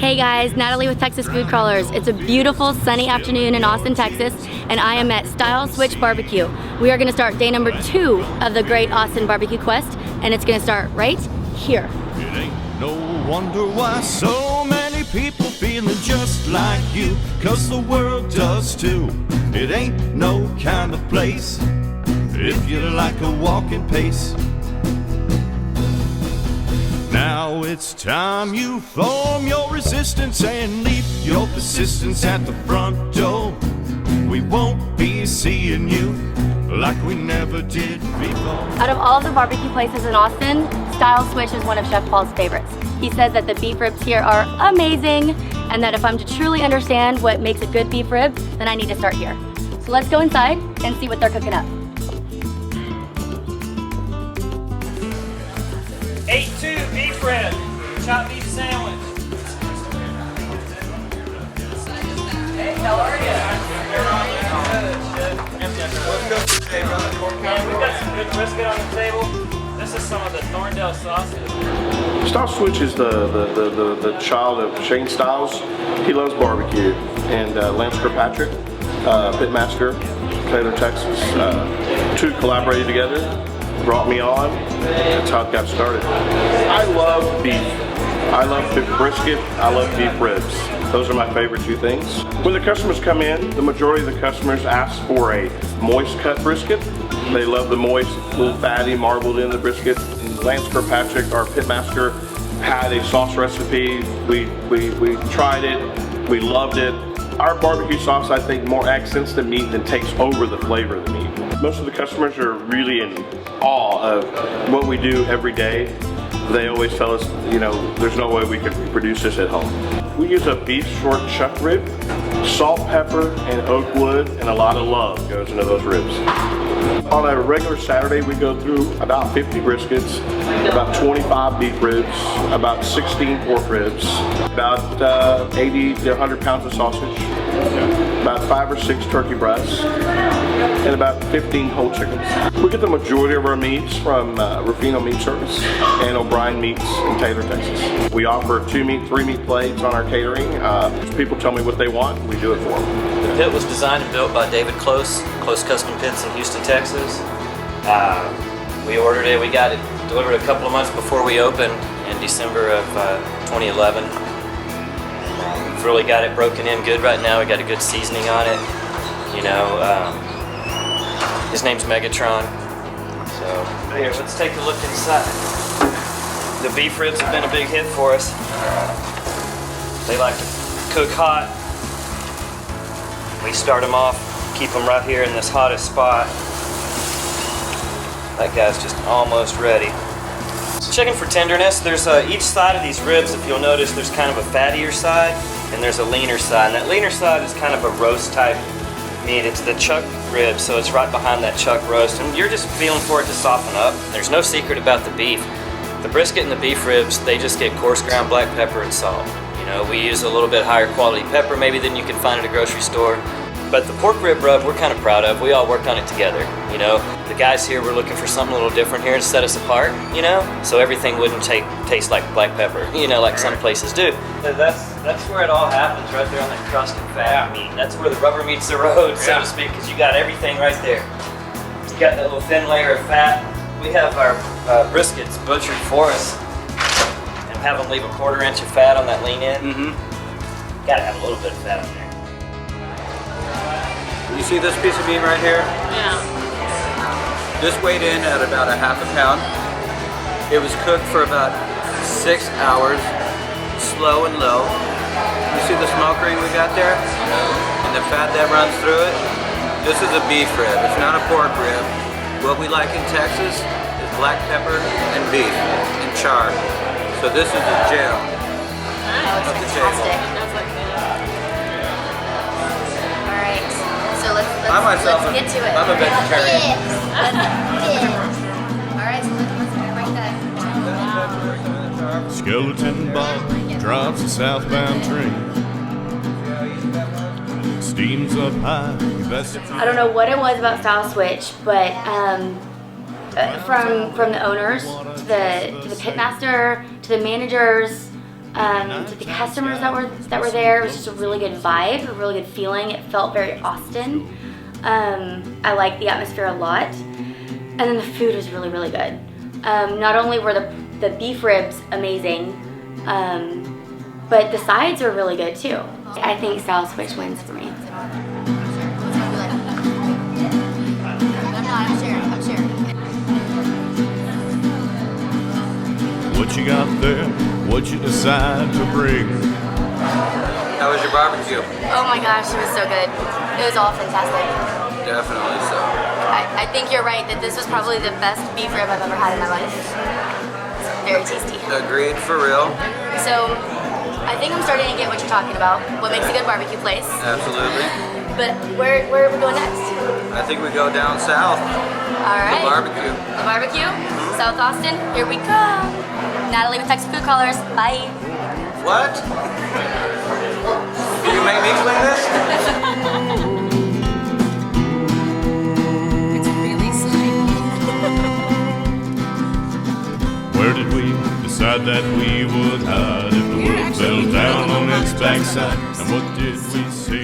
Hey guys, Natalie with Texas Food Crawlers. It's a beautiful sunny afternoon in Austin, Texas, and I am at Stiles Switch Barbecue. We are gonna start day number 2 of the Great Austin Barbecue Quest, and it's gonna start right here. It ain't no wonder why so many people feeling just like you, 'cause the world does too. It ain't no kind of place if you like a walking pace. Now it's time you form your resistance and leave your persistence at the front door. We won't be seeing you like we never did before. Out of all the barbecue places in Austin, Stiles Switch is one of Chef Paul's favorites. He says that the beef ribs here are amazing, and that if I'm to truly understand what makes a good beef rib, then I need to start here. So let's go inside and see what they're cooking up. 8-2 beef rib, chopped beef sandwich. Hey, how are you? And we've got some good brisket on the table. This is some of the Thorndale sausage. Stiles Switch is the child of Shane Stiles. He loves barbecue. And Lance Kirkpatrick, pitmaster, Taylor, Texas. Two collaborated together, brought me on. That's how it got started. I love beef. I love beef brisket. I love beef ribs. Those are my favorite two things. When the customers come in, the majority of the customers ask for a moist cut brisket. They love the moist, little fatty, marbled in the brisket. And Lance Kirkpatrick, our pitmaster, had a sauce recipe. We tried it. We loved it. Our barbecue sauce, I think, more accents the meat than takes over the flavor of the meat. Most of the customers are really in awe of what we do every day. They always tell us, you know, there's no way we could reproduce this at home. We use a beef short chuck rib, salt, pepper, and oak wood, and a lot of love goes into those ribs. On a regular Saturday, we go through about 50 briskets, about 25 beef ribs, about 16 pork ribs, about 80 to 100 pounds of sausage, about 5 or 6 turkey breasts, and about 15 whole chickens. We get the majority of our meats from Rufino Meat Service and O'Brien Meats in Taylor, Texas. We offer 2 meat, 3 meat plates on our catering. People tell me what they want, and we do it for them. The pit was designed and built by David Close Custom Pits in Houston, Texas. We ordered it, we got it delivered a couple of months before we opened in December of 2011. We've really got it broken in good right now. We got a good seasoning on it. You know, his name's Megatron. So here, let's take a look inside. The beef ribs have been a big hit for us. They like to cook hot. We start them off, keep them right here in this hottest spot. That guy's just almost ready. Checking for tenderness, there's each side of these ribs, if you'll notice, there's kind of a fattier side and there's a leaner side. And that leaner side is kind of a roast type meat. It's the chuck rib, so it's right behind that chuck roast. And you're just feeling for it to soften up. There's no secret about the beef. The brisket and the beef ribs, they just get coarse ground black pepper and salt. You know, we use a little bit higher quality pepper maybe than you can find at a grocery store. But the pork rib rub we're kind of proud of. We all worked on it together, you know. The guys here were looking for something a little different here to set us apart, you know, so everything wouldn't taste like black pepper, you know, like some places do. That's where it all happens, right there on that crust and fat meat. That's where the rubber meets the road, so to speak, because you got everything right there. You got that little thin layer of fat. We have our briskets butchered for us and have them leave a 1/4 inch of fat on that lean end. Gotta have a little bit of fat on there. You see this piece of meat right here? Yeah. This weighed in at about a 1/2 pound. It was cooked for about 6 hours, slow and low. You see the smoke ring we got there? And the fat that runs through it? This is a beef rib, it's not a pork rib. What we like in Texas is black pepper and beef and char. So this is the gem of the table. So let's I myself, get to it. I'm a vegetarian. Alright, so let's break that. Skeleton Bob drives a southbound train. Steams up high. I don't know what it was about Stiles Switch, but from the owners to the pitmaster to the managers, To the customers that were there, it was just a really good vibe, a really good feeling. It felt very Austin. I liked the atmosphere a lot. And then the food was really, really good. Not only were the beef ribs amazing, but the sides were really good too. I think Stiles Switch wins for me. I'm sharing. What you got there? What you decide to bring? How was your barbecue? Oh my gosh, it was so good. It was all fantastic. Definitely so. I think you're right that this was probably the best beef rib I've ever had in my life. It's very tasty. Agreed, for real. So, I think I'm starting to get what you're talking about. What makes a good barbecue place. Absolutely. But where are we going next? I think we go down south. All right. The barbecue. The barbecue? South Austin, here we come. Natalie with Texas Food Callers. Bye. What? Can you make me explain this? It's really slimy. Where did we decide that we would hide if the world fell down on its backside? And what did we say